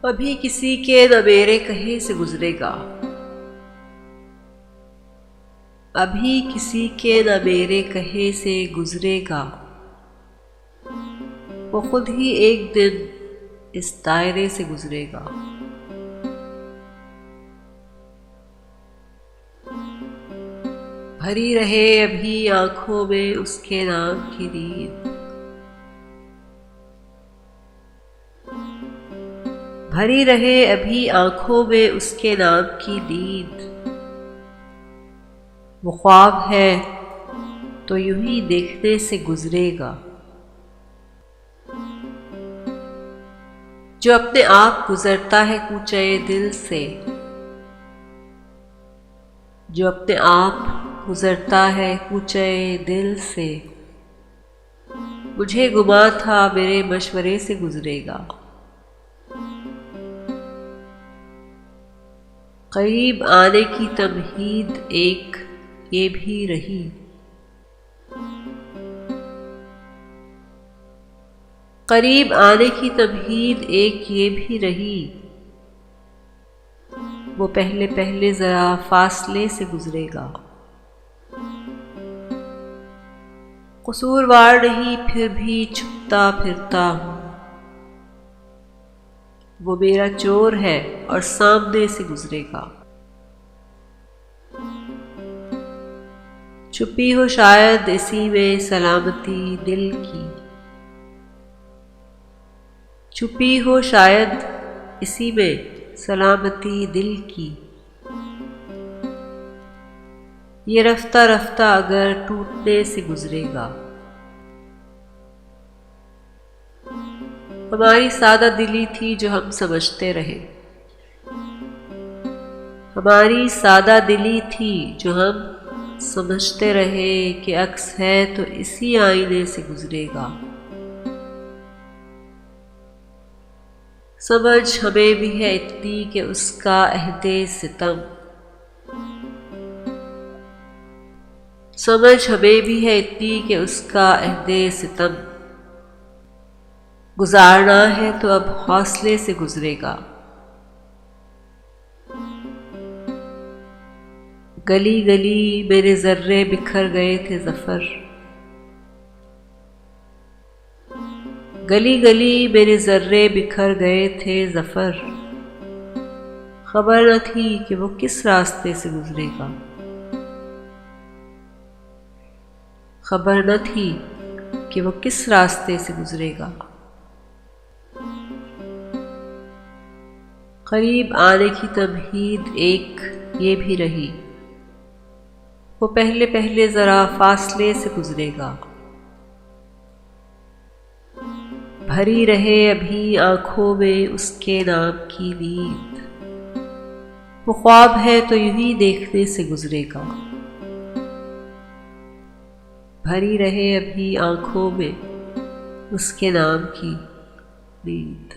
ابھی کسی کے نہ میرے کہیں سے گزرے گا، ابھی کسی کے نہ میرے کہیں سے گزرے گا، وہ خود ہی ایک دن اس دائرے سے گزرے گا۔ بھری رہے ابھی آنکھوں میں اس کے نام کی نیند، بھری رہے ابھی آنکھوں میں اس کے نام کی نیند، وہ خواب ہے تو یوں ہی دیکھنے سے گزرے گا۔ جو اپنے آپ گزرتا ہے کوچے دل سے، جو اپنے آپ گزرتا ہے کوچے دل سے، مجھے گمان تھا میرے مشورے سے گزرے گا۔ قریب آنے کی تمہید ایک یہ بھی رہی، قریب آنے کی تمہید ایک یہ بھی رہی، وہ پہلے پہلے ذرا فاصلے سے گزرے گا۔ قصوروار نہیں پھر بھی چھپتا پھرتا ہوں، وہ میرا چور ہے اور سامنے سے گزرے گا۔ چھپی ہو شاید اسی میں سلامتی دل کی، چھپی ہو شاید اسی میں سلامتی دل کی، یہ رفتہ رفتہ اگر ٹوٹنے سے گزرے گا۔ ہماری سادہ دلی تھی جو ہم سمجھتے رہے، ہماری سادہ دلی تھی جو ہم سمجھتے رہے کہ عکس ہے تو اسی آئینے سے گزرے گا۔ سمجھ ہمیں بھی ہے اتنی کہ اس کا عہد ستم، سمجھ ہمیں بھی ہے اتنی کہ اس کا عہد ستم، گزارنا ہے تو اب حوصلے سے گزرے گا۔ گلی گلی میرے ذرے بکھر گئے تھے ظفر، گلی گلی میرے ذرے بکھر گئے تھے ظفر، خبر نہ تھی کہ وہ کس راستے سے گزرے گا، خبر نہ تھی کہ وہ کس راستے سے گزرے گا۔ قریب آنے کی تمہید ایک یہ بھی رہی، وہ پہلے پہلے ذرا فاصلے سے گزرے گا۔ بھری رہے ابھی آنکھوں میں اس کے نام کی نیند، وہ خواب ہے تو یوں ہی دیکھنے سے گزرے گا۔ بھری رہے ابھی آنکھوں میں اس کے نام کی نیند۔